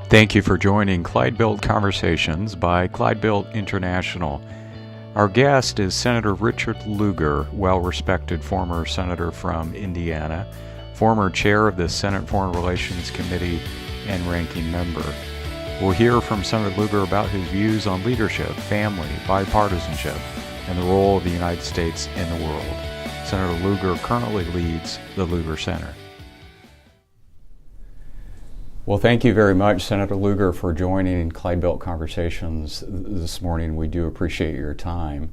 Thank you for joining Clydebuilt Conversations by Clydebuilt International. Our guest is Senator Richard Lugar, well-respected former senator from Indiana, former chair of the Senate Foreign Relations Committee, and ranking member. We'll hear from Senator Lugar about his views on leadership, family, bipartisanship, and the role of the United States in the world. Senator Lugar currently leads the Lugar Center. Well, thank you very much, Senator Lugar, for joining Clydebuilt Conversations this morning. We do appreciate your time.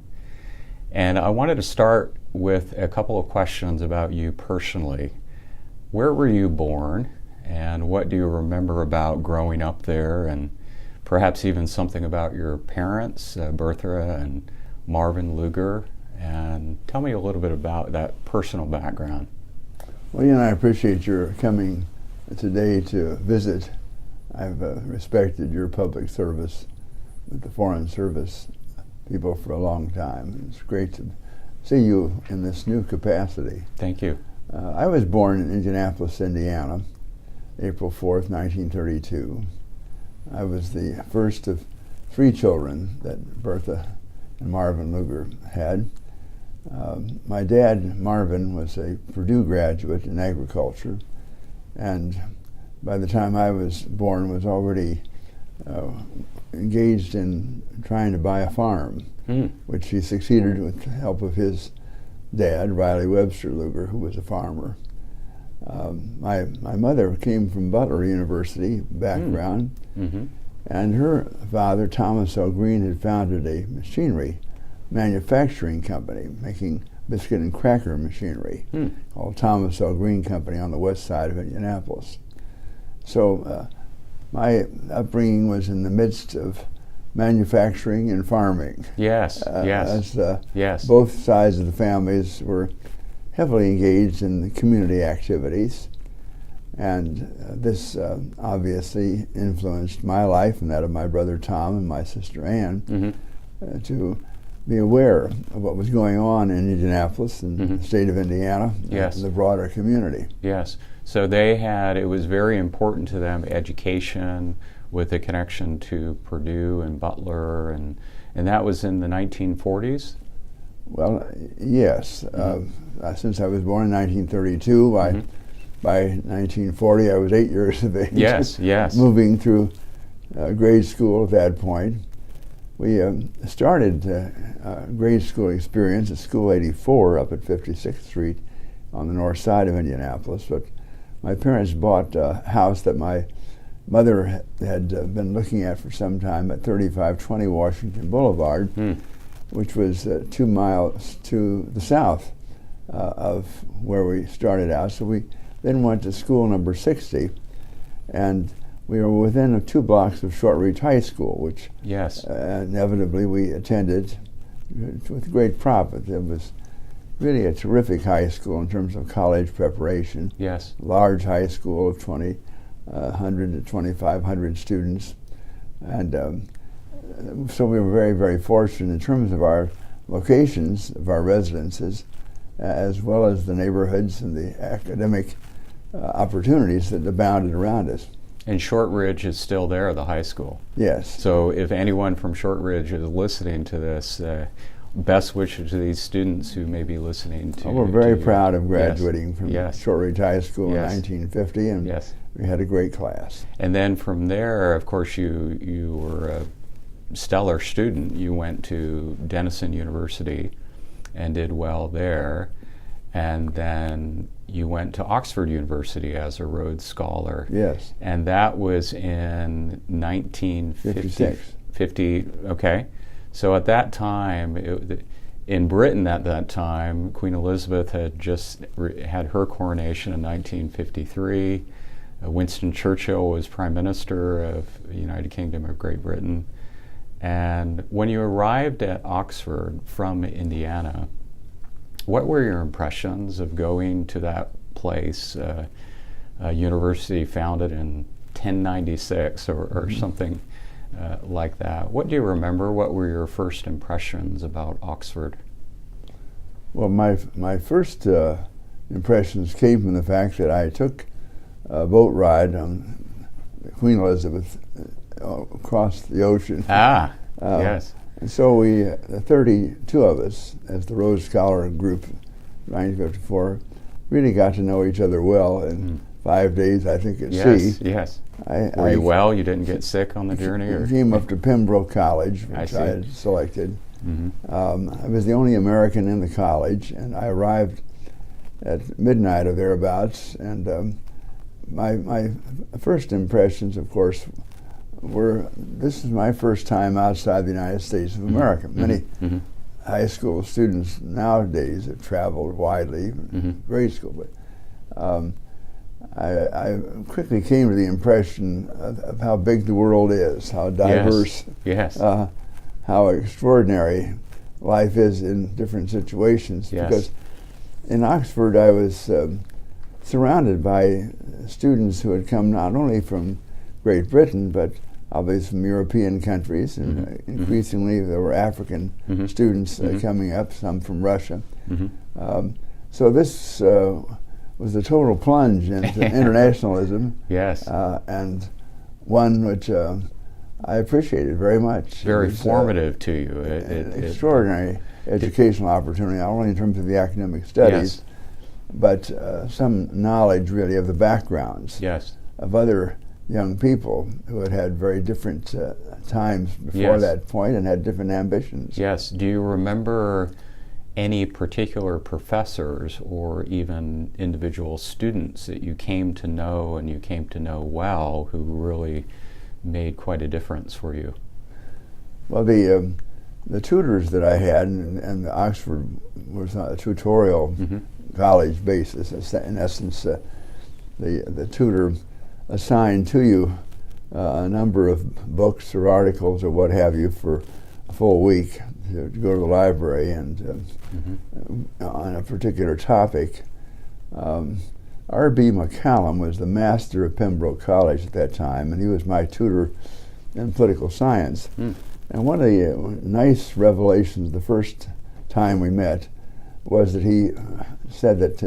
And I wanted to start with a couple of questions about you personally. Where were you born, and what do you remember about growing up there, and perhaps even something about your parents, Bertha and Marvin Lugar? And tell me a little bit about that personal background. Well, I appreciate your coming today to visit. I've respected your public service with the Foreign Service people for a long time. It's great to see you in this new capacity. Thank you. I was born in Indianapolis, Indiana, April 4th, 1932. I was the first of 3 children that Bertha and Marvin Lugar had. My dad, Marvin, was a Purdue graduate in agriculture, and by the time I was born was already engaged in trying to buy a farm, which he succeeded with the help of his dad, Riley Webster Lugar, who was a farmer. My mother came from Butler University background, and her father, Thomas L. Green, had founded a machinery manufacturing company making biscuit and cracker machinery called Thomas L. Green Company on the west side of Indianapolis. So my upbringing was in the midst of manufacturing and farming. Yes, yes. As both sides of the families were heavily engaged in the community activities, and this obviously influenced my life and that of my brother Tom and my sister Ann to be aware of what was going on in Indianapolis and the state of Indiana and the broader community. Yes. So they had, it was very important to them, education with a connection to Purdue and Butler, and that was in the 1940s? Well, yes. Since I was born in 1932, by 1940 I was 8 years of age. Yes. Moving through grade school at that point. We started grade school experience at School 84 up at 56th Street on the north side of Indianapolis, but my parents bought a house that my mother had been looking at for some time at 3520 Washington Boulevard, which was 2 miles to the south of where we started out. So we then went to school number 60, and we were within 2 blocks of Shortreach High School, which inevitably we attended with great profit. It was really a terrific high school in terms of college preparation. Yes. Large high school of 2,100 to 2,500 students. And so we were very, very fortunate in terms of our locations, of our residences, as well as the neighborhoods and the academic opportunities that abounded around us. And Shortridge is still there, the high school. Yes. So if anyone from Shortridge is listening to this, best wishes to these students who may be listening to. We're very proud of graduating from Yes. Shortridge High School in 1950, and we had a great class. And then from there, of course, you were a stellar student. You went to Denison University and did well there, and then you went to Oxford University as a Rhodes Scholar. Yes. And that was in 1950. Okay. So at that time, in Britain at that time, Queen Elizabeth had just had her coronation in 1953. Winston Churchill was Prime Minister of the United Kingdom of Great Britain. And when you arrived at Oxford from Indiana, what were your impressions of going to that place, a university founded in 1096 or something like that? What do you remember? What were your first impressions about Oxford? Well, my first impressions came from the fact that I took a boat ride on Queen Elizabeth across the ocean. Yes. And so we, the 32 of us, as the Rhodes Scholar Group, 1954, really got to know each other well in 5 days, I think, at sea. Yes. Were you well? You didn't get sick on the journey? I came up to Pembroke College, which I had selected. I was the only American in the college, and I arrived at midnight or thereabouts. And my first impressions, of course, were this is my first time outside the United States of America. Many high school students nowadays have traveled widely, grade school, but I quickly came to the impression of how big the world is, how diverse, how extraordinary life is in different situations. Because in Oxford, I was surrounded by students who had come not only from Great Britain, but obviously from European countries, and increasingly there were African students coming up, some from Russia. So this was a total plunge into internationalism, and one which I appreciated very much. Very formative to you. Extraordinary educational opportunity, not only in terms of the academic studies, but some knowledge really of the backgrounds of other young people who had had very different times before that point and had different ambitions. Yes. Do you remember any particular professors or even individual students that you came to know and you came to know well who really made quite a difference for you? Well, the tutors that I had, and Oxford was on a tutorial college basis. In essence, the tutor assigned to you a number of books or articles or what have you for a full week to go to the library and on a particular topic. R.B. McCallum was the master of Pembroke College at that time, and he was my tutor in political science. And one of the nice revelations the first time we met was that he said that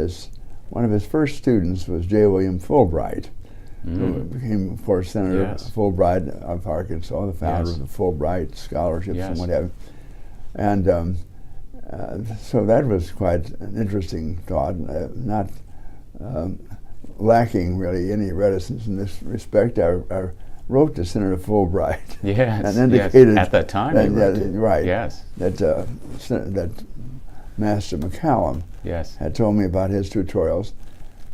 one of his first students was J. William Fulbright, who became, of course, Senator Fulbright of Arkansas, the founder of the Fulbright scholarships and what have you. And so that was quite an interesting thought, not lacking really any reticence in this respect. I wrote to Senator Fulbright and indicated at that time that Master McCallum had told me about his tutorials,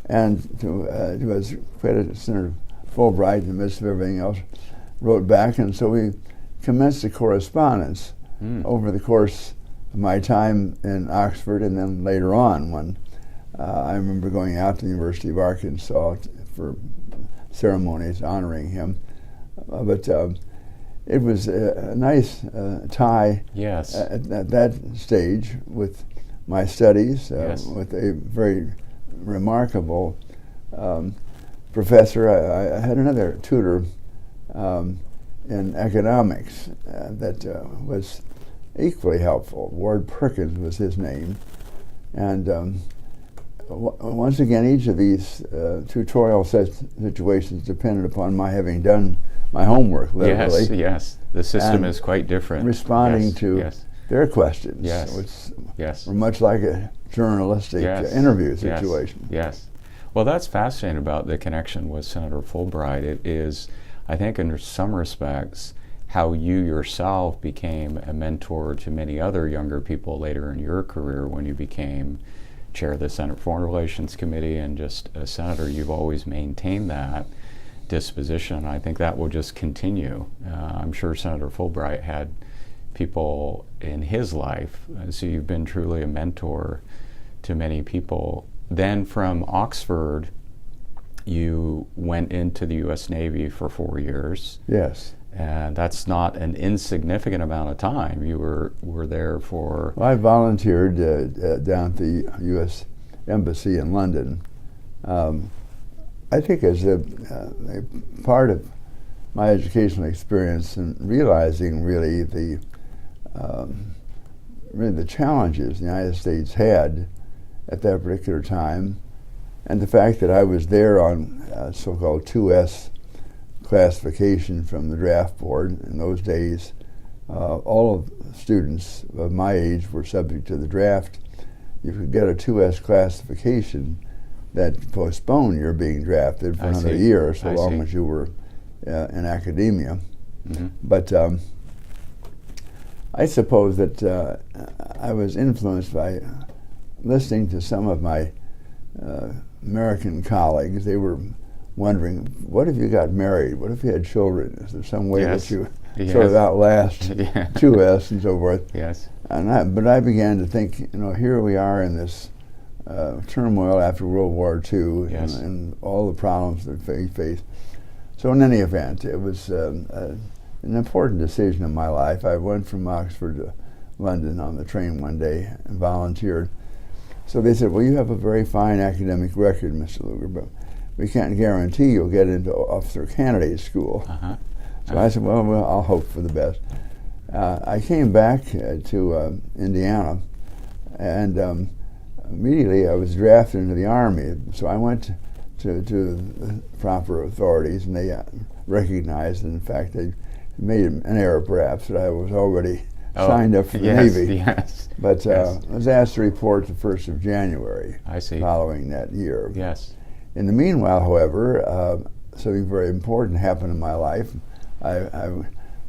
and to his credit, Senator Fulbright, in the midst of everything else, wrote back, and so we commenced a correspondence over the course of my time in Oxford, and then later on when I remember going out to the University of Arkansas for ceremonies honoring him. But it was a nice tie at that stage with my studies, with a very remarkable professor. I had another tutor in economics that was equally helpful. Ward Perkins was his name. And once again, each of these tutorial situations depended upon my having done my homework, literally. Yes. The system is quite different. Responding to their questions, which were much like a journalistic interview situation. Yes. Well, that's fascinating about the connection with Senator Fulbright. It is, I think, in some respects, how you yourself became a mentor to many other younger people later in your career when you became chair of the Senate Foreign Relations Committee and just a senator. You've always maintained that disposition. I think that will just continue. I'm sure Senator Fulbright had people in his life, so you've been truly a mentor to many people. Then from Oxford, you went into the U.S. Navy for 4 years. Yes. And that's not an insignificant amount of time. You were there for... Well, I volunteered down at the U.S. Embassy in London. I think as a part of my educational experience and realizing really the challenges the United States had at that particular time, and the fact that I was there on so-called 2S classification from the draft board. In those days, all of the students of my age were subject to the draft. You could get a 2S classification that postponed your being drafted for another year, so long as you were in academia. Mm-hmm. But I suppose that I was influenced by listening to some of my American colleagues. They were wondering, what if you got married? What if you had children? Is there some way that you sort of outlast 2S and so forth? Yes. But I began to think, here we are in this turmoil after World War II, and all the problems that we face. So in any event, it was an important decision in my life. I went from Oxford to London on the train one day and volunteered. So they said, well, you have a very fine academic record, Mr. Lugar, but we can't guarantee you'll get into officer candidate school. So I said, well, I'll hope for the best. I came back to Indiana, and immediately I was drafted into the Army. So I went to the proper authorities, and they recognized, in fact, they made an error perhaps, that I was already signed up for the Navy. Yes. But I was asked to report the 1st of January following that year. Yes. In the meanwhile, however, something very important happened in my life. I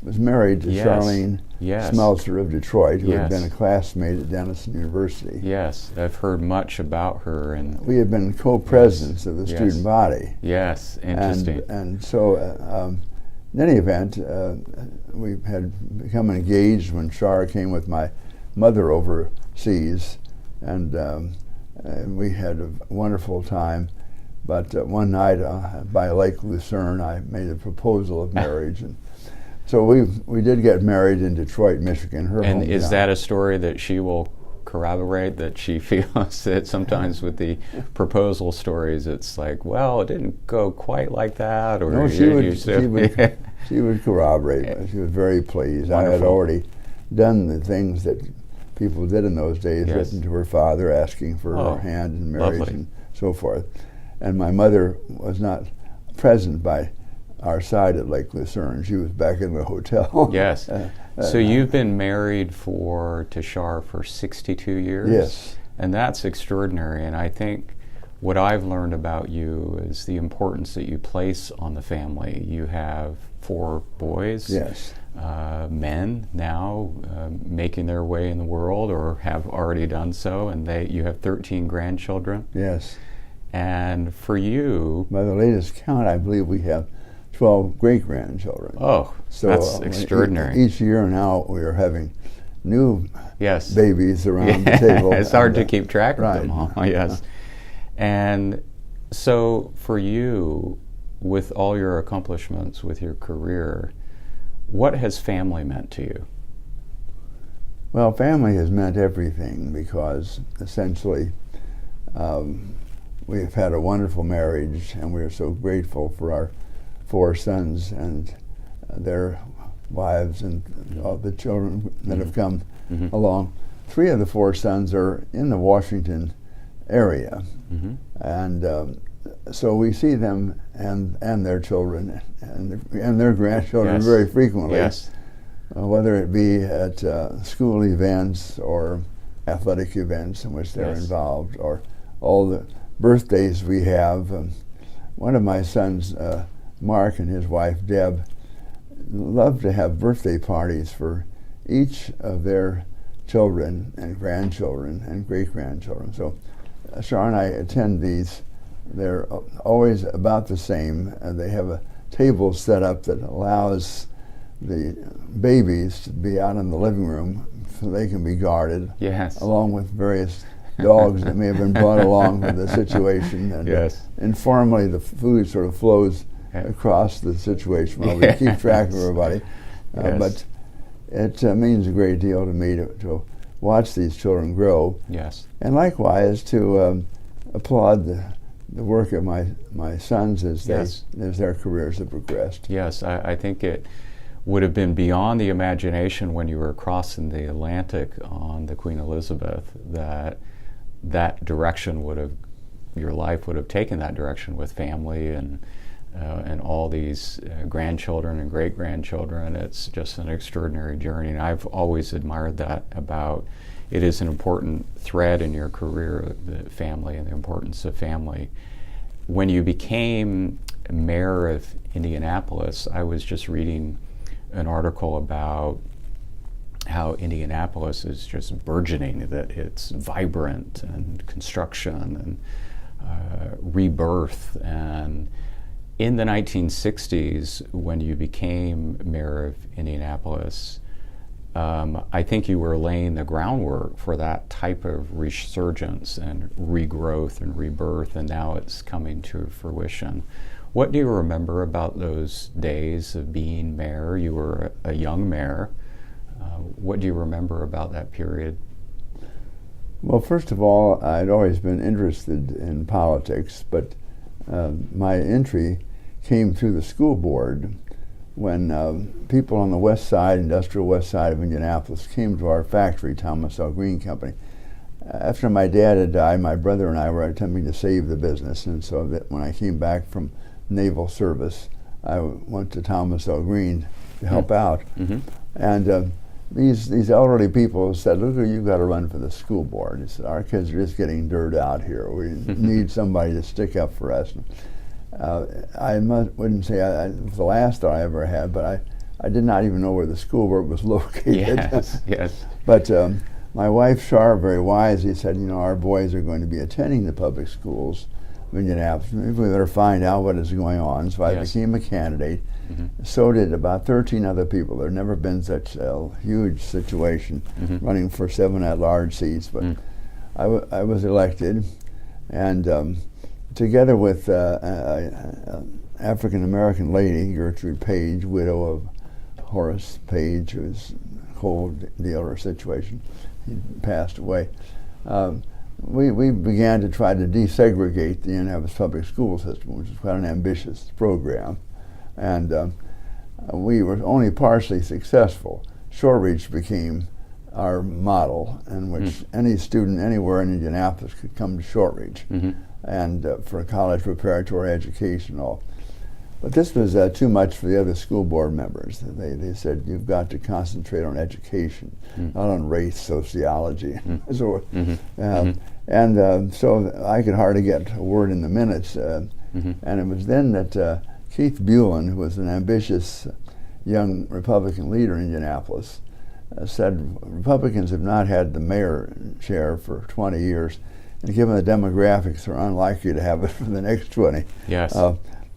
was married to Charlene Smeltzer of Detroit, who had been a classmate at Denison University. Yes, I've heard much about her. And we had been co-presidents of the student body. Yes, interesting. And so, in any event, we had become engaged when Char came with my mother overseas, and we had a wonderful time. But one night by Lake Lucerne, I made a proposal of marriage, and so we did get married in Detroit, Michigan. Her and hometown. Is that a story that she will corroborate, that she feels that sometimes with the proposal stories, it's like, well, it didn't go quite like that, or no, she would corroborate. She was very pleased. Wonderful. I had already done the things that people did in those days, written to her father asking for her hand in marriage and so forth. And my mother was not present by our side at Lake Lucerne. She was back in the hotel. Yes. So you've been married to Char for 62 years? Yes. And that's extraordinary. And I think what I've learned about you is the importance that you place on the family. You have 4 boys. Yes. Men now making their way in the world or have already done so, and you have 13 grandchildren. Yes. And for you, by the latest count, I believe we have 12 great-grandchildren. Oh, so that's extraordinary. Each year now we are having new babies around the table. It's hard to keep track of them all. Yes. And so for you, with all your accomplishments, with your career, what has family meant to you? Well, family has meant everything, because essentially we've had a wonderful marriage, and we are so grateful for our 4 sons and their wives and all the children that have come along. 3 of the 4 sons are in the Washington area, and so we see them and their children and their grandchildren very frequently. Yes. Whether it be at school events or athletic events in which they're involved, or all the birthdays we have. One of my sons, Mark, and his wife, Deb, love to have birthday parties for each of their children and grandchildren and great-grandchildren. So Char and I attend these. They're always about the same. They have a table set up that allows the babies to be out in the living room so they can be guarded, along with various dogs that may have been brought along with the situation. And informally, the food sort of flows across the situation while we keep track of everybody. But it means a great deal to me to watch these children grow. Yes. And likewise to applaud the work of my sons as their careers have progressed. Yes, I think it would have been beyond the imagination when you were crossing the Atlantic on the Queen Elizabeth that direction your life would have taken that direction with family and and all these grandchildren and great-grandchildren. It's just an extraordinary journey, and I've always admired that about it. Is an important thread in your career, the family and the importance of family. When you became mayor of Indianapolis, I was just reading an article about how Indianapolis is just burgeoning, that it's vibrant and construction and rebirth. And in the 1960s, when you became mayor of Indianapolis, I think you were laying the groundwork for that type of resurgence and regrowth and rebirth, and now it's coming to fruition. What do you remember about those days of being mayor? You were a young mayor. What do you remember about that period? Well, first of all, I'd always been interested in politics, but my entry came through the school board when people on the west side, industrial west side of Indianapolis, came to our factory, Thomas L. Green Company. After my dad had died, my brother and I were attempting to save the business, and so that when I came back from naval service, I went to Thomas L. Green to help out. Mm-hmm. And these elderly people said, "Look, you've got to run for the school board." He said, "Our kids are just getting dirt out here. We need somebody to stick up for us." I wouldn't say it was the last thought I ever had, but I did not even know where the school board was located. Yes, yes. But my wife, Char, very wisely said, our boys are going to be attending the public schools of Indianapolis. Maybe we better find out what is going on. So I became a candidate. Mm-hmm. So did about 13 other people. There had never been such a huge situation running for 7 at-large seats, but I was elected, and together with an African-American lady, Gertrude Page, widow of Horace Page, who was a coal dealer situation. He passed away. We began to try to desegregate the Indianapolis public school system, which is quite an ambitious program. And we were only partially successful. Shortreach became our model, in which any student anywhere in Indianapolis could come to Shortreach and for a college preparatory education and all. But this was too much for the other school board members. They said, "You've got to concentrate on education, not on race, sociology." So, so I could hardly get a word in the minutes. And it was then that Keith Buellin, who was an ambitious young Republican leader in Indianapolis, said Republicans have not had the mayor chair for 20 years, and given the demographics, they're unlikely to have it for the next 20. Yes.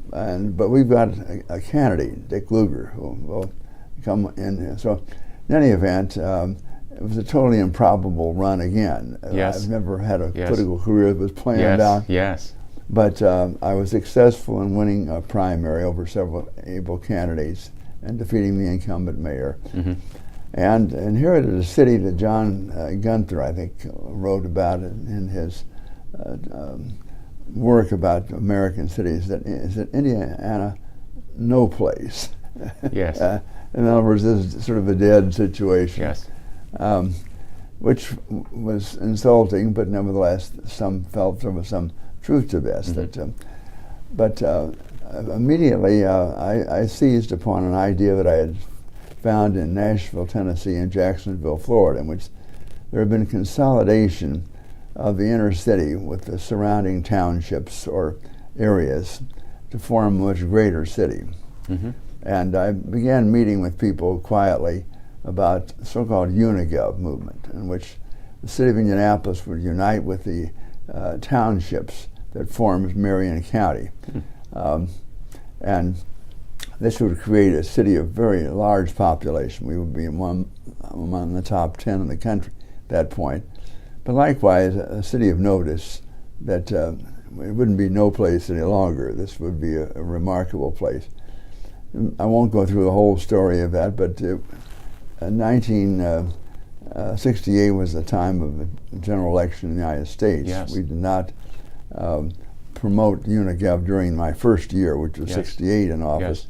But we've got a candidate, Dick Lugar, who will come in. So, in any event, it was a totally improbable run again. Yes. I've never had a political career that was planned out. Yes. But I was successful in winning a primary over several able candidates and defeating the incumbent mayor. And inherited a city that John Gunther, I think, wrote about it in his work about American cities, that Indiana, no place. Yes. In other words, this is sort of a dead situation. Yes. Which was insulting, but nevertheless, some felt there was some truth to this. But immediately, I seized upon an idea that I had found in Nashville, Tennessee, and Jacksonville, Florida, in which there had been consolidation of the inner city with the surrounding townships or areas to form a much greater city. And I began meeting with people quietly about the so-called Unigov movement, in which the city of Indianapolis would unite with the townships that formed Marion County. And this would create a city of very large population. We would be among the top 10 in the country at that point. But likewise, a city of notice that it wouldn't be no place any longer. This would be a remarkable place. I won't go through the whole story of that, but 1968 was the time of the general election in the United States. Yes. We did not promote Unigov during my first year, which was 68 in office.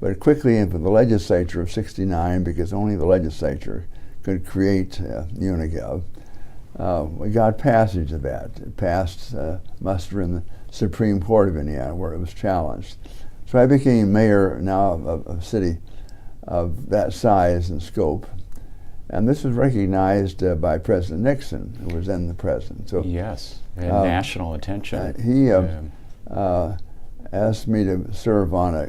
But quickly into the legislature of 69, because only the legislature could create Unigov, we got passage of that. It passed muster in the Supreme Court of Indiana, where it was challenged. So I became mayor now of a city of that size and scope. And this was recognized by President Nixon, who was then the president. So yes, and national attention. He asked me to serve on a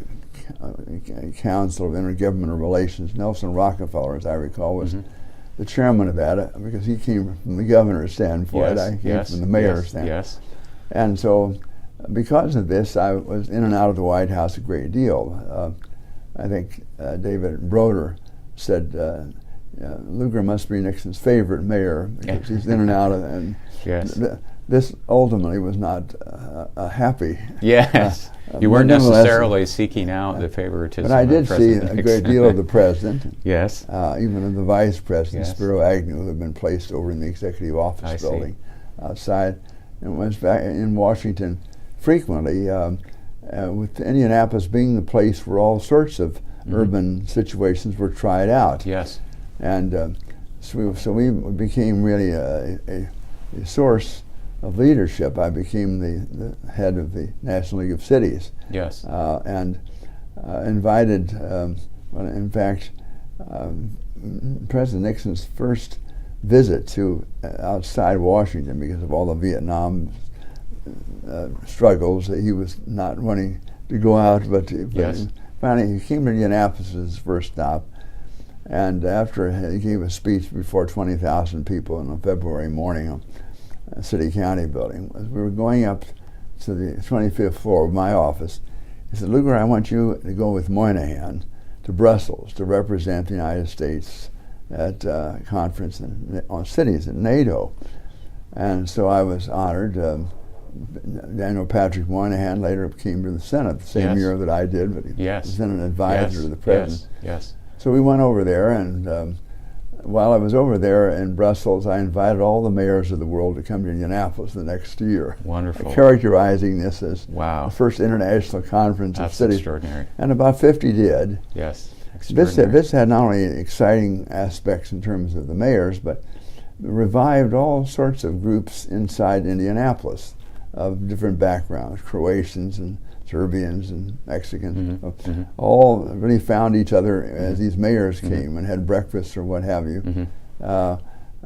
Council of Intergovernmental Relations. Nelson Rockefeller, as I recall, was the chairman of that, because he came from the governor's standpoint. I came from the mayor's standpoint. Yes. And so, because of this, I was in and out of the White House a great deal. I think David Broder said, Lugar must be Nixon's favorite mayor, because he's in and out of, and this ultimately was not happy. Yes, you weren't necessarily seeking out the favoritism. But I did see Nixon. a great deal of the president. Yes. Even of the vice president, Spiro Agnew, who had been placed over in the executive office building outside, and was back in Washington frequently, with Indianapolis being the place where all sorts of urban situations were tried out. Yes. And so we became really a source of leadership. I became the head of the National League of Cities. Yes. And invited, in fact, President Nixon's first visit to outside Washington, because of all the Vietnam struggles, he was not wanting to go out, but finally he came to Indianapolis as his first stop. And after he gave a speech before 20,000 people on a February morning on a city-county building, as we were going up to the 25th floor of my office, he said, Lugar, I want you to go with Moynihan to Brussels to represent the United States at a conference on cities at NATO. And so I was honored. Daniel Patrick Moynihan later came to the Senate the same year that I did, but he was then an advisor to the president. Yes. So we went over there, and while I was over there in Brussels, I invited all the mayors of the world to come to Indianapolis the next year. Wonderful. Characterizing this as the first international conference of cities. Extraordinary. And about 50 did. Yes. This had not only exciting aspects in terms of the mayors, but revived all sorts of groups inside Indianapolis of different backgrounds, Croatians and Serbians and Mexicans, all really found each other as these mayors came and had breakfast or what have you.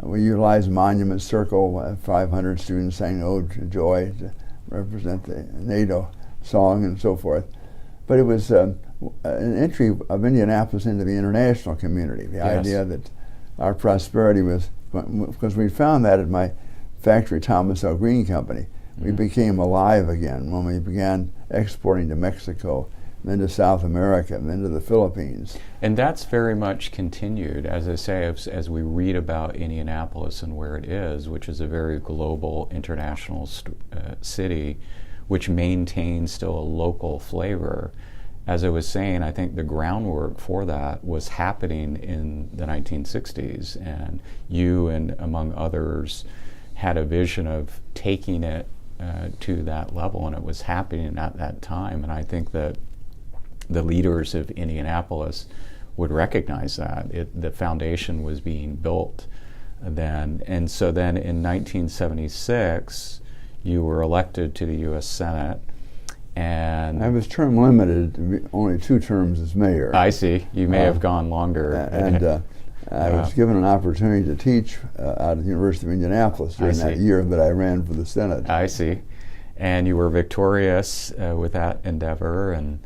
We utilized Monument Circle, 500 students sang Ode to Joy to represent the NATO song and so forth. But it was an entry of Indianapolis into the international community, the idea that our prosperity was, because we found that at my factory, Thomas L. Green Company, we became alive again when we began exporting to Mexico, then to South America, and then to the Philippines. And that's very much continued, as I say, as we read about Indianapolis and where it is, which is a very global, international city, which maintains still a local flavor. As I was saying, I think the groundwork for that was happening in the 1960s, and you and among others had a vision of taking it to that level, and it was happening at that time. And I think that the leaders of Indianapolis would recognize that the foundation was being built then. And so then in 1976, you were elected to the U.S. Senate, and I was term limited, only 2 terms as mayor. I see. You may have gone longer. And I was given an opportunity to teach out of the University of Indianapolis during that year that I ran for the Senate. I see. And you were victorious with that endeavor. And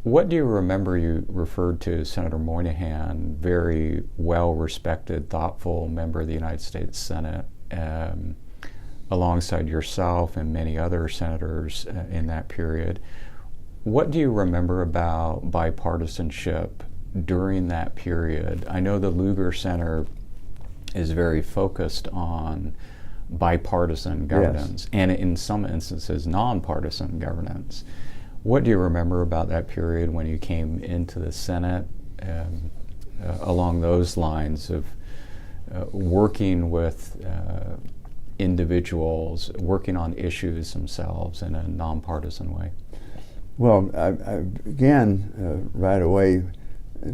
what do you remember? You referred to Senator Moynihan, very well-respected, thoughtful member of the United States Senate, alongside yourself and many other senators in that period. What do you remember about bipartisanship during that period? I know the Lugar Center is very focused on bipartisan governance, and in some instances nonpartisan governance. What do you remember about that period when you came into the Senate, along those lines of working with individuals, working on issues themselves in a nonpartisan way? Well, I began right away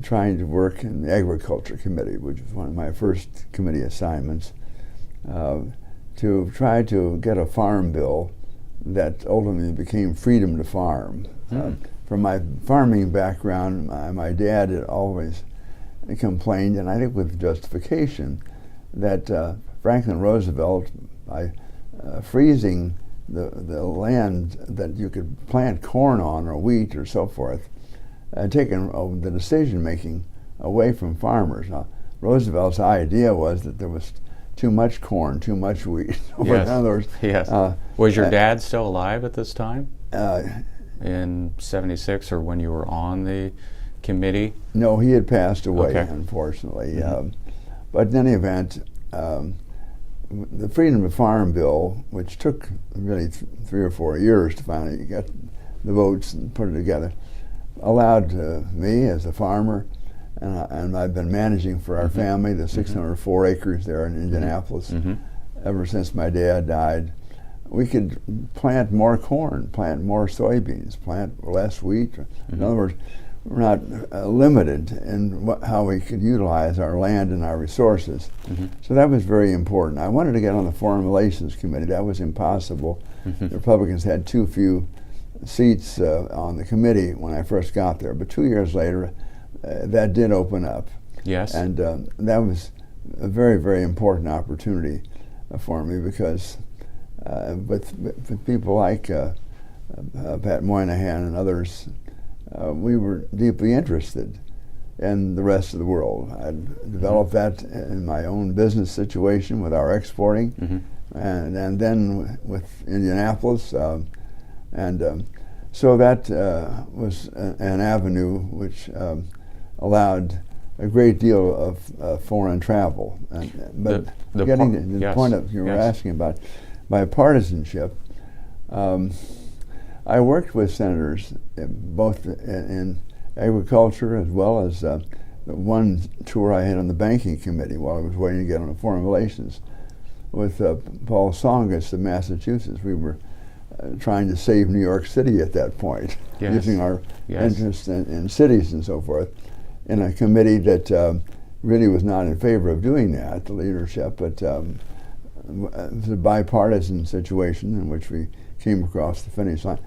trying to work in the Agriculture Committee, which was one of my first committee assignments, to try to get a farm bill that ultimately became freedom to farm. from my farming background, my dad had always complained, and I think with justification, that Franklin Roosevelt, by freezing the land that you could plant corn on or wheat or so forth, had taken the decision-making away from farmers. Now, Roosevelt's idea was that there was too much corn, too much wheat. Yes. In other words, yes. Was your dad still alive at this time? In '76, or when you were on the committee? No, he had passed away, okay. Unfortunately. But in any event, the Freedom to Farm bill, which took really 3 or 4 years to finally get the votes and put it together, allowed me as a farmer, and I've been managing for our family the 604 acres there in Indianapolis ever since my dad died. We could plant more corn, plant more soybeans, plant less wheat. In other words, we're not limited in how we could utilize our land and our resources. So that was very important. I wanted to get on the Foreign Relations Committee. That was impossible. The Republicans had too few seats on the committee when I first got there. But 2 years later, that did open up. Yes. And that was a very, very important opportunity for me, because with people like Pat Moynihan and others, we were deeply interested in the rest of the world. I developed that in my own business situation with our exporting, and then with Indianapolis, so that was an avenue which allowed a great deal of foreign travel. But getting to the point of you were asking about bipartisanship, I worked with senators both in agriculture as well as one tour I had on the banking committee while I was waiting to get on the foreign relations with Paul Tsongas of Massachusetts. We were trying to save New York City at that point, using our interest in cities and so forth, in a committee that really was not in favor of doing that, the leadership, but it was a bipartisan situation in which we came across the finish line.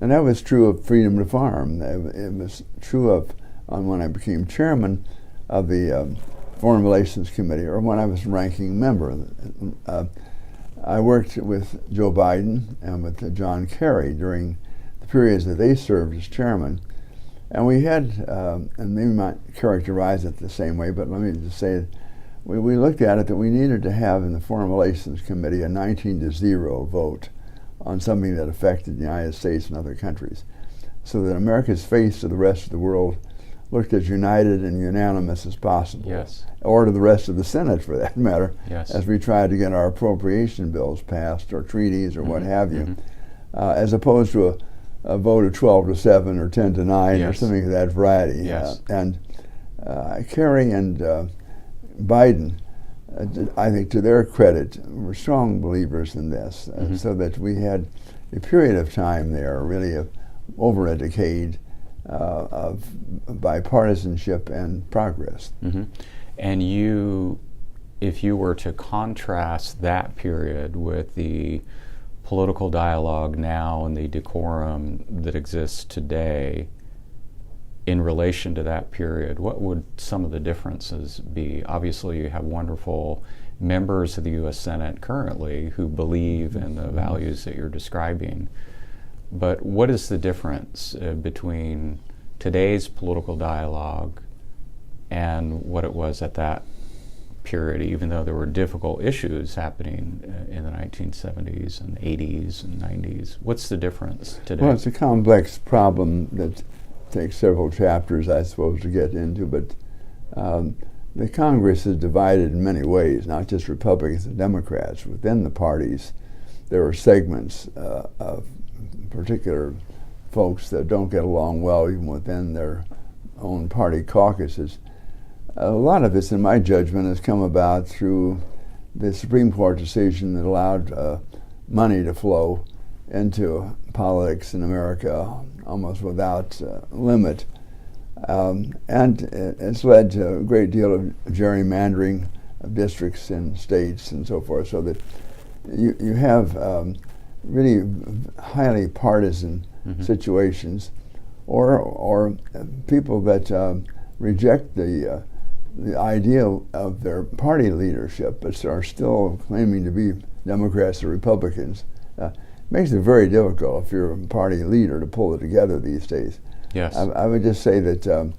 And that was true of Freedom to Farm. It was true of when I became chairman of the Foreign Relations Committee, or when I was ranking member. I worked with Joe Biden and with John Kerry during the periods that they served as chairman. And we had, and maybe not characterize it the same way, but let me just say, we looked at it that we needed to have in the Foreign Relations Committee a 19-0 vote on something that affected the United States and other countries, so that America's face to the rest of the world looked as united and unanimous as possible, or to the rest of the Senate for that matter, as we tried to get our appropriation bills passed or treaties or what have you, as opposed to a vote of 12-7 or 10-9 or something of that variety. And Kerry and Biden, I think to their credit, were strong believers in this, so that we had a period of time there, really of over a decade, of bipartisanship and progress. And if you were to contrast that period with the political dialogue now and the decorum that exists today in relation to that period, what would some of the differences be? Obviously, you have wonderful members of the U.S. Senate currently who believe in the values that you're describing. But what is the difference between today's political dialogue and what it was at that period, even though there were difficult issues happening in the 1970s and 80s and 90s? What's the difference today? Well, it's a complex problem that takes several chapters, I suppose, to get into, but the Congress is divided in many ways, not just Republicans and Democrats. Within the parties, there are segments of particular folks that don't get along well even within their own party caucuses. A lot of this, in my judgment, has come about through the Supreme Court decision that allowed money to flow into politics in America almost without limit. And it's led to a great deal of gerrymandering of districts and states and so forth, so that you have really highly partisan situations or people that reject the idea of their party leadership, but are still claiming to be Democrats or Republicans. Makes it very difficult if you're a party leader to pull it together these days. Yes. I would just say that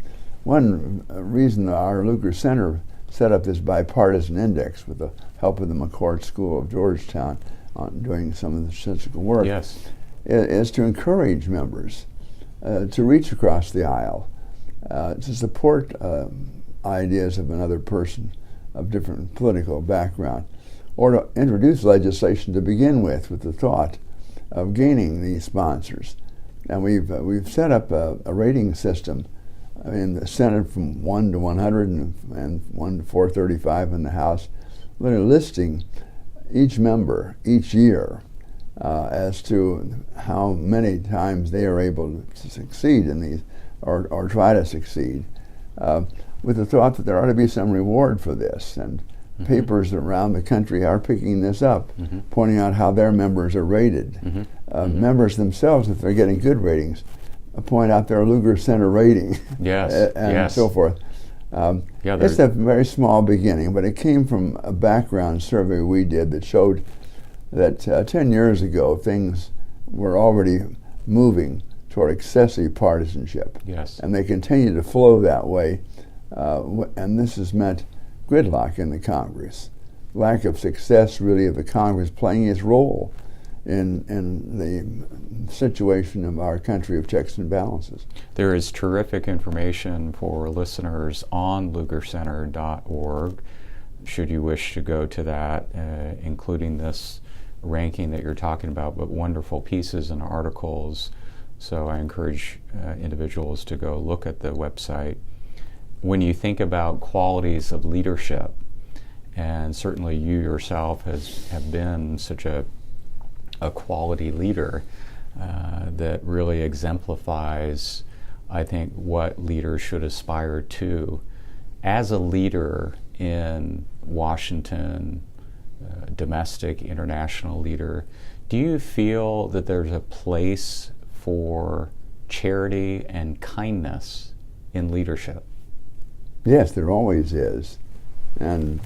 one reason our Lugar Center set up this bipartisan index with the help of the McCourt School of Georgetown on doing some of the statistical work, yes, is to encourage members to reach across the aisle, to support ideas of another person of different political background, or to introduce legislation to begin with the thought of gaining these sponsors. And we've set up a rating system in the Senate from 1 to 100 and 1 to 435 in the House, listing each member each year as to how many times they are able to succeed in these, or try to succeed, with the thought that there ought to be some reward for this. And papers around the country are picking this up, pointing out how their members are rated. Members themselves, if they're getting good ratings, point out their Lugar Center rating, yes, and so forth. It's a very small beginning, but it came from a background survey we did that showed that 10 years ago things were already moving toward excessive partisanship. Yes. And they continue to flow that way, and this has meant gridlock in the Congress, lack of success really of the Congress playing its role in the situation of our country of checks and balances. There is terrific information for listeners on lugarcenter.org, should you wish to go to that, including this ranking that you're talking about, but wonderful pieces and articles. So I encourage individuals to go look at the website. When you think about qualities of leadership, and certainly you yourself have been such a quality leader that really exemplifies, I think, what leaders should aspire to. As a leader in Washington, domestic, international leader, do you feel that there's a place for charity and kindness in leadership? Yes, there always is. And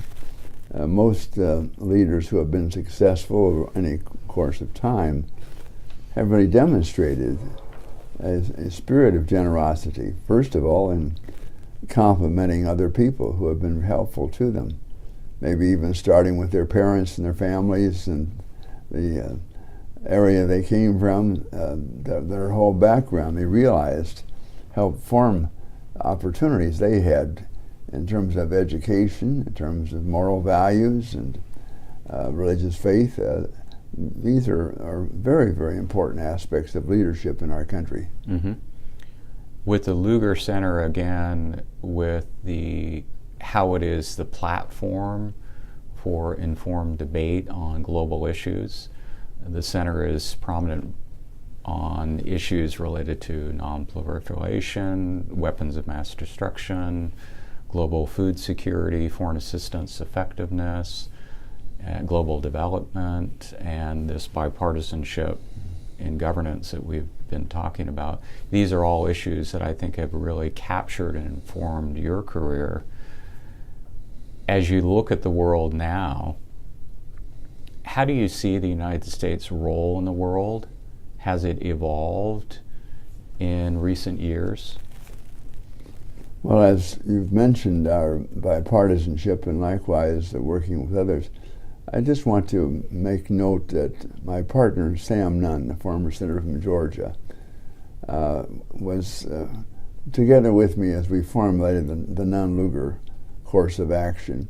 most leaders who have been successful over any course of time have really demonstrated a spirit of generosity, first of all in complimenting other people who have been helpful to them, maybe even starting with their parents and their families and the area they came from, their whole background. They realized helped form opportunities they had in terms of education, in terms of moral values and religious faith. These are very, very important aspects of leadership in our country. With the Lugar Center, again, with how it is the platform for informed debate on global issues, the center is prominent on issues related to non-proliferation, weapons of mass destruction, global food security, foreign assistance effectiveness, global development, and this bipartisanship in governance that we've been talking about. These are all issues that I think have really captured and informed your career. As you look at the world now, how do you see the United States' role in the world? Has it evolved in recent years? Well, as you've mentioned, our bipartisanship and likewise working with others, I just want to make note that my partner, Sam Nunn, the former senator from Georgia, was together with me as we formulated the Nunn-Lugar course of action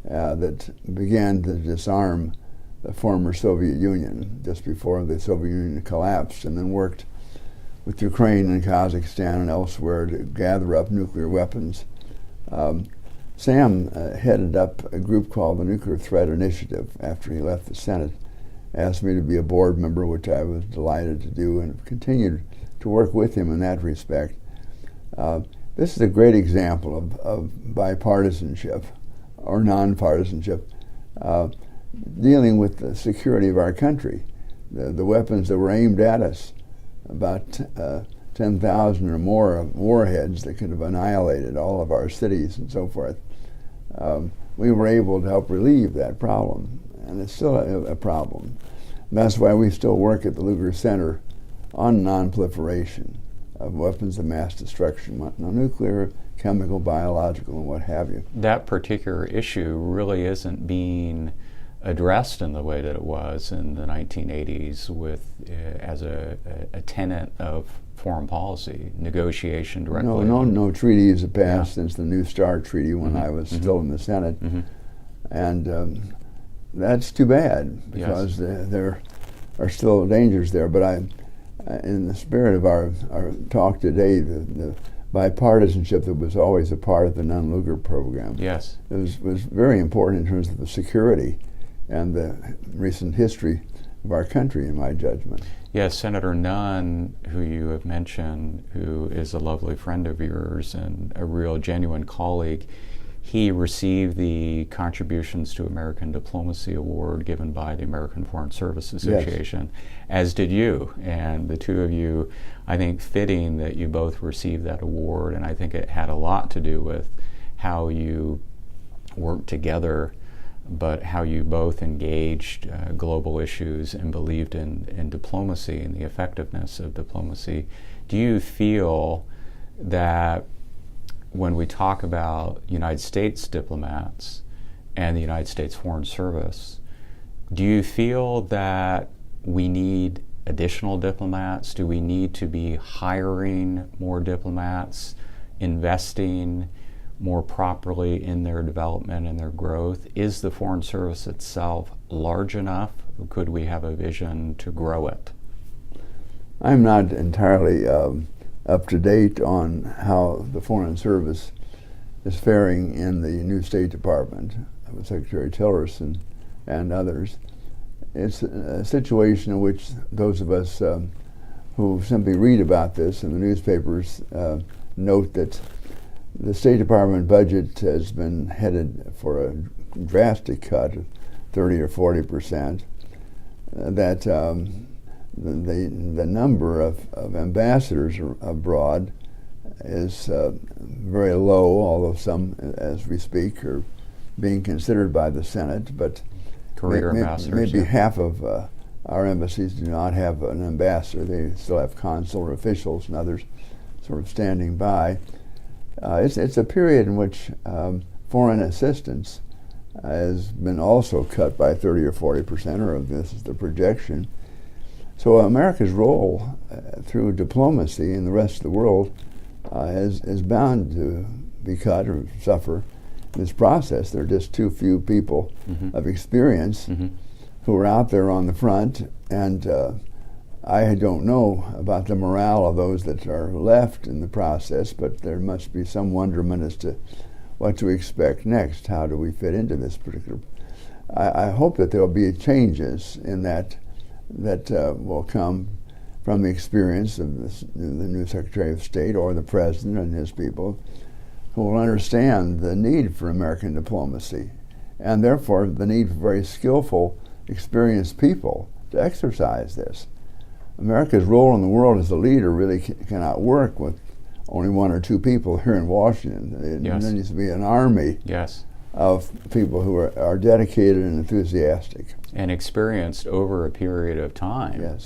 that began to disarm the former Soviet Union just before the Soviet Union collapsed, and then worked with Ukraine and Kazakhstan and elsewhere to gather up nuclear weapons. Sam headed up a group called the Nuclear Threat Initiative after he left the Senate, asked me to be a board member, which I was delighted to do, and continued to work with him in that respect. This is a great example of bipartisanship or nonpartisanship, dealing with the security of our country. The weapons that were aimed at us about 10 10,000 or more warheads that could have annihilated all of our cities and so forth. We were able to help relieve that problem, and it's still a problem. And that's why we still work at the Lugar Center on non-proliferation of weapons of mass destruction, nuclear, chemical, biological, and what have you. That particular issue really isn't being addressed in the way that it was in the 1980s as a tenet of foreign policy, negotiation directly. No treaties have passed since the New START Treaty when I was still in the Senate. And that's too bad, because there are still dangers there. But in the spirit of our talk today, the bipartisanship that was always a part of the Nunn-Lugar program was very important in terms of the security and the recent history of our country, in my judgment. Yes, Senator Nunn, who you have mentioned, who is a lovely friend of yours and a real genuine colleague, he received the Contributions to American Diplomacy Award given by the American Foreign Service Association, as did you. And the two of you, I think, fitting that you both received that award, and I think it had a lot to do with how you worked together, but how you both engaged global issues and believed in diplomacy and the effectiveness of diplomacy. Do you feel that when we talk about United States diplomats and the United States Foreign Service, do you feel that we need additional diplomats? Do we need to be hiring more diplomats, investing more properly in their development and their growth? Is the Foreign Service itself large enough? Could we have a vision to grow it? I'm not entirely up to date on how the Foreign Service is faring in the new State Department with Secretary Tillerson and others. It's a situation in which those of us who simply read about this in the newspapers note that the State Department budget has been headed for a drastic cut of 30 or 40%, that the number of ambassadors abroad is very low, although some, as we speak, are being considered by the Senate, but maybe half of our embassies do not have an ambassador. They still have consular officials and others sort of standing by. It's a period in which foreign assistance has been also cut by 30 or 40%, or this is the projection. So America's role through diplomacy in the rest of the world is bound to be cut or suffer in this process. There are just too few people of experience who are out there on the front, and I don't know about the morale of those that are left in the process, but there must be some wonderment as to what to expect next. How do we fit into this particular? I hope that there will be changes in that will come from the experience of the new Secretary of State or the President and his people, who will understand the need for American diplomacy, and therefore the need for very skillful, experienced people to exercise this. America's role in the world as a leader really cannot work with only one or two people here in Washington. There needs to be an army of people who are dedicated and enthusiastic. And experienced over a period of time,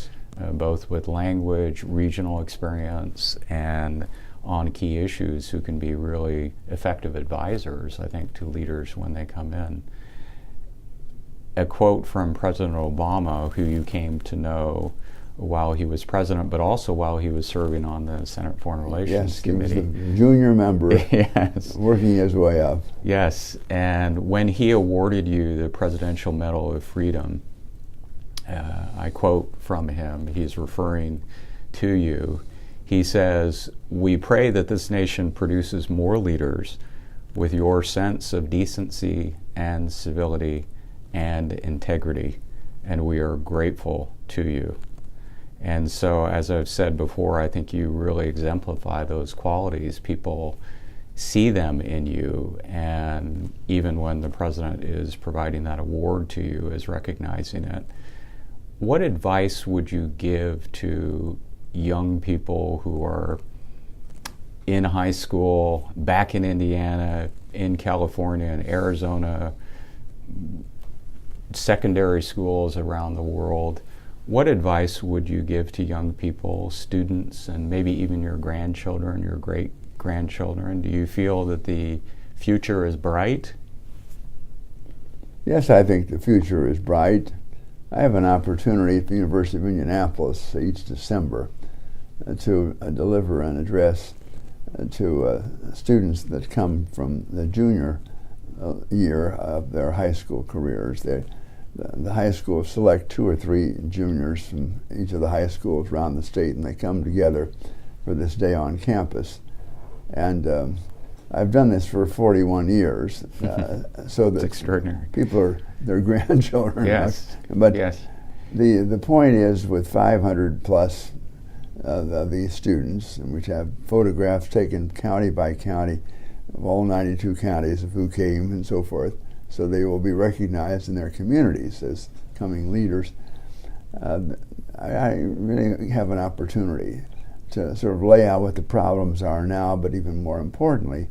both with language, regional experience, and on key issues, who can be really effective advisors, I think, to leaders when they come in. A quote from President Obama, who you came to know while he was president, but also while he was serving on the Senate Foreign Relations Committee. He was a junior member, working his way up. Yes, and when he awarded you the Presidential Medal of Freedom, I quote from him, he's referring to you, he says, "We pray that this nation produces more leaders with your sense of decency and civility and integrity, and we are grateful to you." And so, as I've said before, I think you really exemplify those qualities. People see them in you, and even when the president is providing that award to you, is recognizing it. What advice would you give to young people who are in high school, back in Indiana, in California, in Arizona, secondary schools around the world, what advice would you give to young people, students, and maybe even your grandchildren, your great-grandchildren? Do you feel that the future is bright? Yes, I think the future is bright. I have an opportunity at the University of Indianapolis each December to deliver an address to students that come from the junior year of their high school careers. The high schools select 2 or 3 juniors from each of the high schools around the state, and they come together for this day on campus. And I've done this for 41 years, so that extraordinary. People are their grandchildren. Yes. But yes. The point is, with 500 plus of these students, and which have photographs taken county by county of all 92 counties of who came and so forth, so they will be recognized in their communities as coming leaders. I really have an opportunity to sort of lay out what the problems are now, but even more importantly,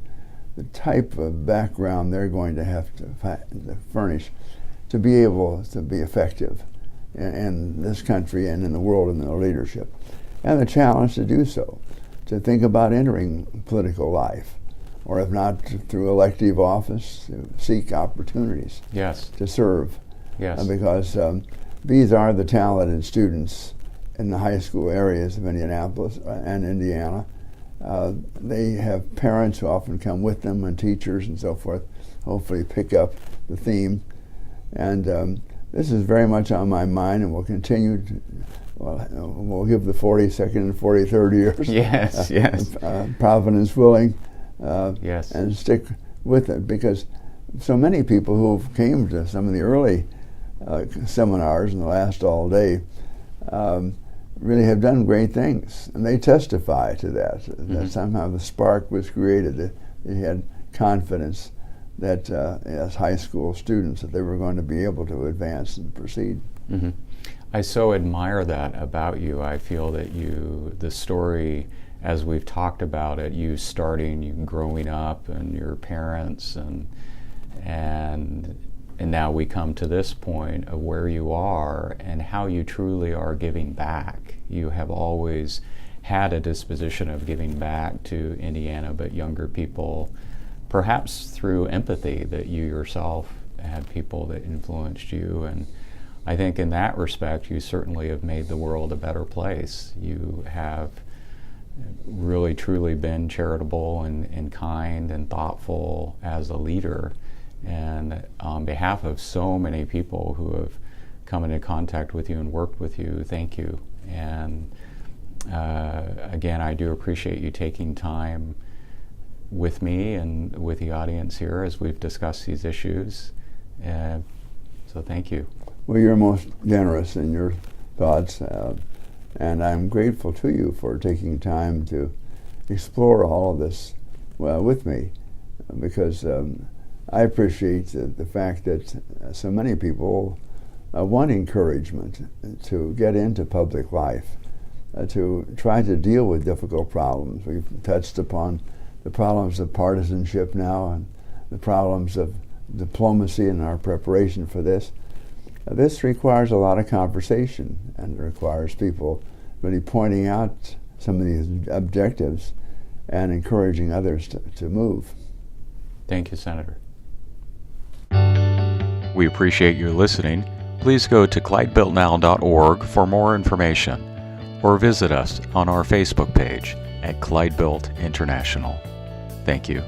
the type of background they're going to have to furnish to be able to be effective in this country and in the world in their leadership. And the challenge to do so, to think about entering political life, or if not through elective office, to seek opportunities Yes. to serve. Yes. Because these are the talented students in the high school areas of Indianapolis and Indiana. They have parents who often come with them, and teachers and so forth, hopefully pick up the theme. And this is very much on my mind, and will continue to, we'll give the 42nd and 43rd years. Yes, yes. Providence willing. Yes. And stick with it, because so many people who came to some of the early seminars and the last all day really have done great things, and they testify to that. Mm-hmm. That somehow the spark was created. They had confidence that as high school students that they were going to be able to advance and proceed. Mm-hmm. I so admire that about you. I feel that the story, as we've talked about it, you starting, you growing up, and your parents, and now we come to this point of where you are and how you truly are giving back. You have always had a disposition of giving back to Indiana, but younger people, perhaps through empathy, that you yourself had people that influenced you. And I think in that respect, you certainly have made the world a better place. You have really truly been charitable and kind and thoughtful as a leader. And on behalf of so many people who have come into contact with you and worked with you, thank you. And again, I do appreciate you taking time with me and with the audience here as we've discussed these issues. So thank you. Well, you're most generous in your thoughts, and I'm grateful to you for taking time to explore all of this with me, because I appreciate the fact that so many people want encouragement to get into public life, to try to deal with difficult problems. We've touched upon the problems of partisanship now and the problems of diplomacy in our preparation for this. This requires a lot of conversation, and it requires people really pointing out some of these objectives and encouraging others to move. Thank you, Senator. We appreciate your listening. Please go to clydebuiltnow.org for more information, or visit us on our Facebook page at Clydebuilt International. Thank you.